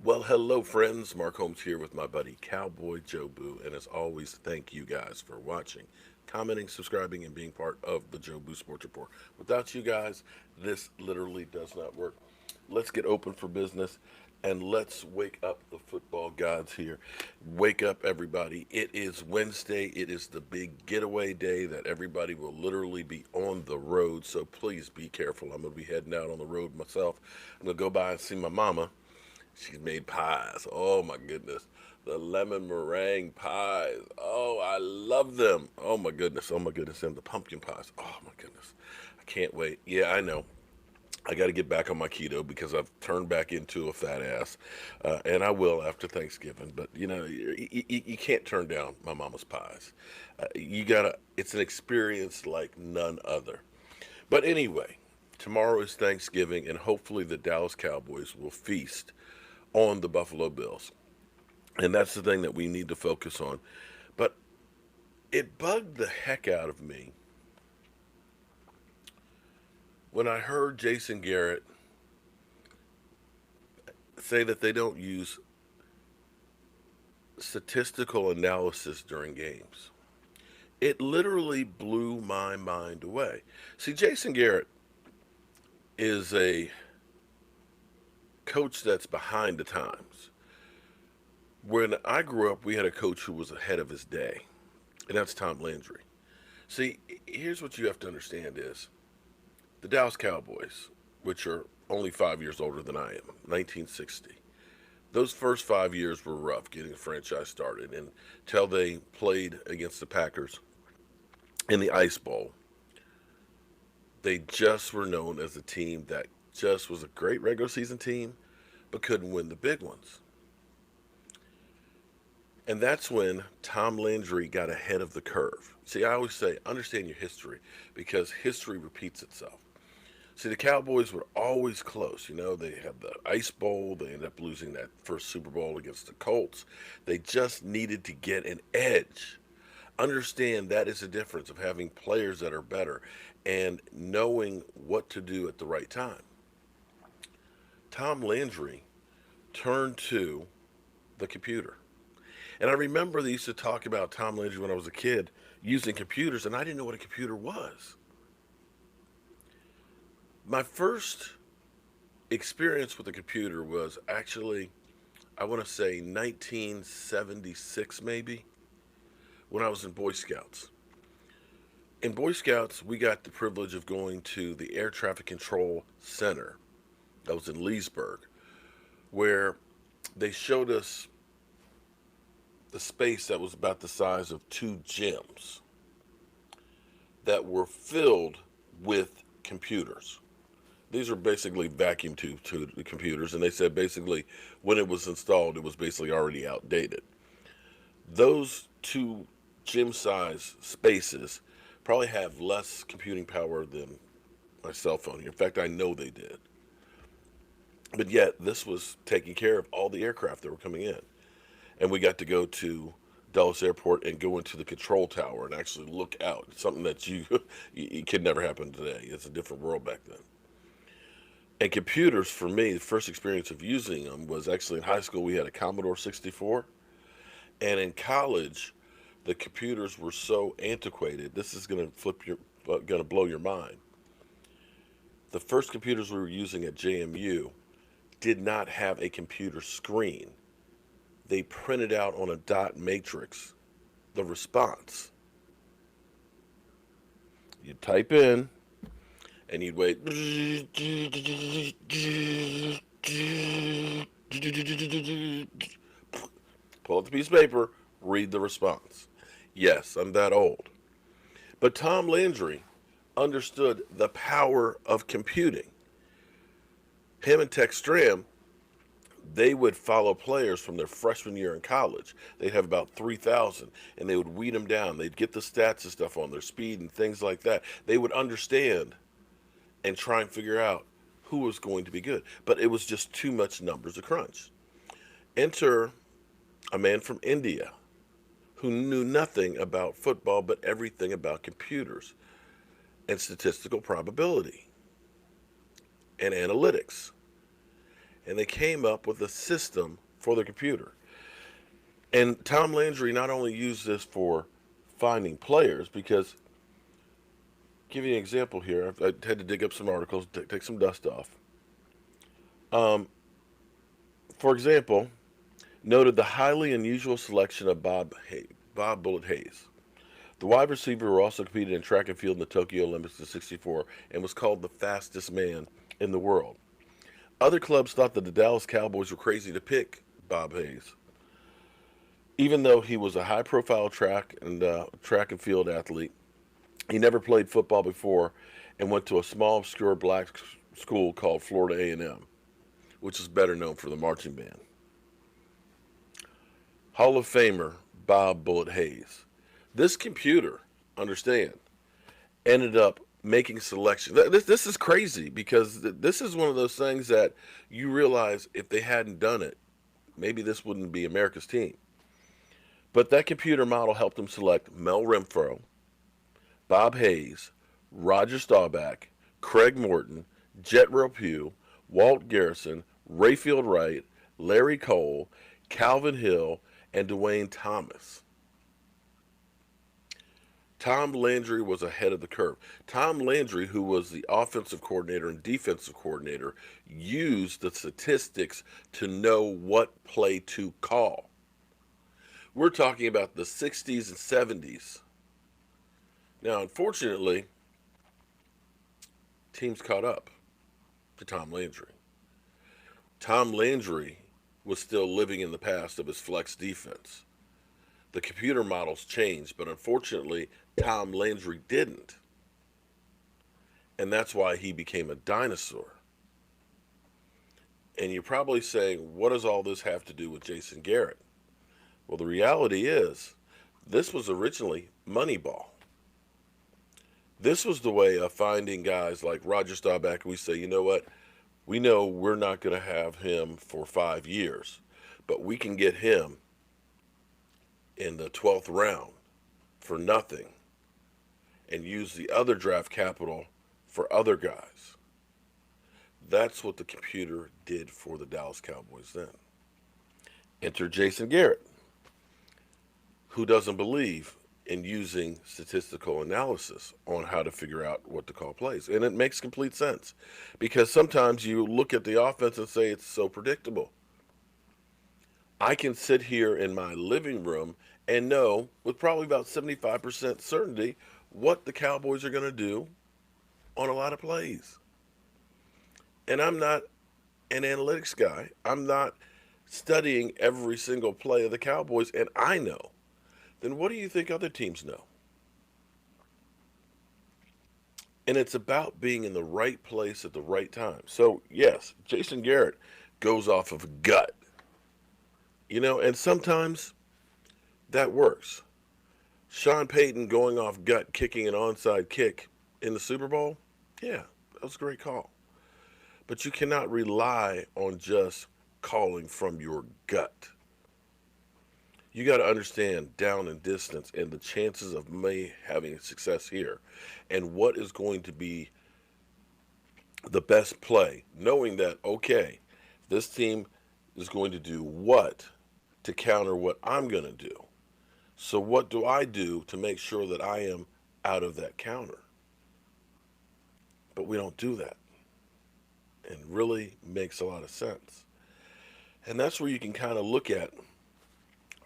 Well, hello, friends. Mark Holmes here with my buddy Cowboy Joe Boo. And as always, thank you guys for watching, commenting, subscribing, and being part of the Joe Boo Sports Report. Without you guys, this literally does not work. Let's get open for business and let's wake up the football gods here. Wake up, everybody. It is Wednesday. It is the big getaway day that everybody will literally be on the road. So please be careful. I'm going to be heading out on the road myself. I'm going to go by and see my mama. She's made pies. Oh my goodness. The lemon meringue pies. Oh, I love them. Oh my goodness. Oh my goodness. And the pumpkin pies. Oh my goodness. I can't wait. Yeah, I know. I got to get back on my keto because I've turned back into a fat ass. And I will after Thanksgiving. But, you can't turn down my mama's pies. It's an experience like none other. But anyway, tomorrow is Thanksgiving, and hopefully the Dallas Cowboys will feast on the Buffalo Bills. And that's the thing that we need to focus on. But it bugged the heck out of me when I heard Jason Garrett say that they don't use statistical analysis during games. It literally blew my mind away. See, Jason Garrett is a coach that's behind the times. When I grew up, we had a coach who was ahead of his day, and that's Tom Landry. See, here's what you have to understand is the Dallas Cowboys, which are only 5 years older than I am, 1960. Those first 5 years were rough getting the franchise started until they played against the Packers in the Ice Bowl. They just were known as a team that just was a great regular season team, but couldn't win the big ones. And that's when Tom Landry got ahead of the curve. See, I always say, understand your history because history repeats itself. See, the Cowboys were always close. They had the Ice Bowl. They ended up losing that first Super Bowl against the Colts. They just needed to get an edge. Understand that is the difference of having players that are better and knowing what to do at the right time. Tom Landry turned to the computer. And I remember they used to talk about Tom Landry when I was a kid using computers, and I didn't know what a computer was. My first experience with a computer was actually, I want to say 1976 maybe, when I was in Boy Scouts. In Boy Scouts, we got the privilege of going to the Air Traffic Control Center that was in Leesburg, where they showed us the space that was about the size of two gyms that were filled with computers. These are basically vacuum tube to the computers, and they said basically when it was installed, it was basically already outdated. Those two gym size spaces probably have less computing power than my cell phone. In fact, I know they did. But yet, this was taking care of all the aircraft that were coming in. And we got to go to Dulles Airport and go into the control tower and actually look out. Something that it could never happen today. It's a different world back then. And computers, for me, the first experience of using them was actually in high school. We had a Commodore 64. And in college, the computers were so antiquated. This is going to blow your mind. The first computers we were using at JMU did not have a computer screen. They printed out on a dot matrix the response. You'd type in, and you'd wait. Pull out the piece of paper, read the response. Yes, I'm that old. But Tom Landry understood the power of computing. Him and Tex Stram, they would follow players from their freshman year in college. They'd have about 3,000, and they would weed them down. They'd get the stats and stuff on their speed and things like that. They would understand and try and figure out who was going to be good. But it was just too much numbers to crunch. Enter a man from India who knew nothing about football but everything about computers and statistical probability and analytics. and they came up with a system for the computer. And Tom Landry not only used this for finding players, because, give you an example here, I had to dig up some articles, take some dust off. Um, for example, noted the highly unusual selection of Bob Bullet Hayes. The wide receiver who also competed in track and field in the Tokyo Olympics in '64 and was called the fastest man in the world. Other clubs thought that the Dallas Cowboys were crazy to pick Bob Hayes, even though he was a high-profile track and field athlete. He never played football before, and went to a small, obscure black school called Florida A&M, which is better known for the marching band. Hall of Famer Bob Bullet Hayes. This computer, understand, ended up making selection. This is crazy because this is one of those things that you realize if they hadn't done it, maybe this wouldn't be America's team. But that computer model helped him select Mel Renfro, Bob Hayes, Roger Staubach, Craig Morton, Jet Pugh, Walt Garrison, Rayfield Wright, Larry Cole, Calvin Hill, and Dwayne Thomas. Tom Landry was ahead of the curve. Tom Landry, who was the offensive coordinator and defensive coordinator, used the statistics to know what play to call. We're talking about the 60s and 70s. Now, unfortunately, teams caught up to Tom Landry. Tom Landry was still living in the past of his flex defense. The computer models changed, but unfortunately, Tom Landry didn't. And that's why he became a dinosaur. And you're probably saying, what does all this have to do with Jason Garrett? Well, the reality is, this was originally Moneyball. This was the way of finding guys like Roger Staubach. We say, you know what? We know we're not going to have him for 5 years, but we can get him in the 12th round for nothing and use the other draft capital for other guys. That's what the computer did for the Dallas Cowboys then. Enter Jason Garrett, who doesn't believe in using statistical analysis on how to figure out what to call plays. And it makes complete sense because sometimes you look at the offense and say it's so predictable. I can sit here in my living room and know with probably about 75% certainty what the Cowboys are going to do on a lot of plays. And I'm not an analytics guy. I'm not studying every single play of the Cowboys, and I know. Then what do you think other teams know? And it's about being in the right place at the right time. So, yes, Jason Garrett goes off of gut. And sometimes that works. Sean Payton going off gut, kicking an onside kick in the Super Bowl, yeah, that was a great call. But you cannot rely on just calling from your gut. You got to understand down and distance and the chances of me having success here and what is going to be the best play, knowing that, okay, this team is going to do what to counter what I'm going to do. So what do I do to make sure that I am out of that counter? But we don't do that. And really makes a lot of sense. And that's where you can kind of look at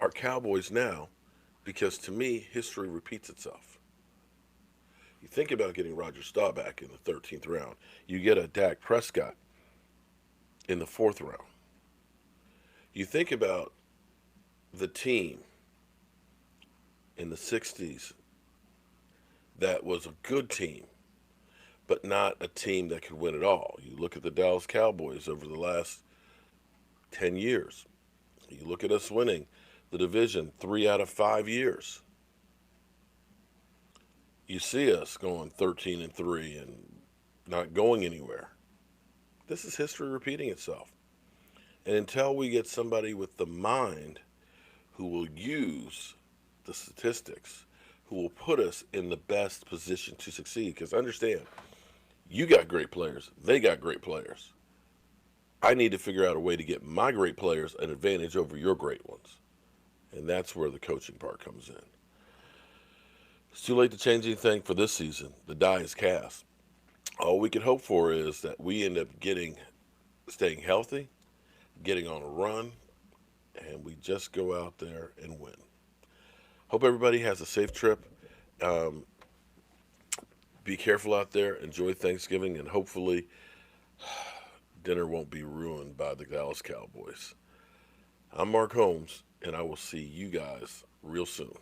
our Cowboys now, because to me, history repeats itself. You think about getting Roger Staubach in the 13th round. You get a Dak Prescott in the 4th round. You think about the team in the 60s that was a good team, but not a team that could win it all. You look at the Dallas Cowboys over the last 10 years. You look at us winning the division 3 out of 5 years. You see us going 13-3 and not going anywhere. This is history repeating itself. And until we get somebody with the mind who will use the statistics, who will put us in the best position to succeed, because understand, you got great players, they got great players. I need to figure out a way to get my great players an advantage over your great ones. And that's where the coaching part comes in. It's too late to change anything for this season. The die is cast. All we can hope for is that we end up staying healthy, getting on a run, and we just go out there and win. Hope everybody has a safe trip. Um, be careful out there. Enjoy Thanksgiving, and hopefully dinner won't be ruined by the Dallas Cowboys. I'm Mark Holmes, and I will see you guys real soon.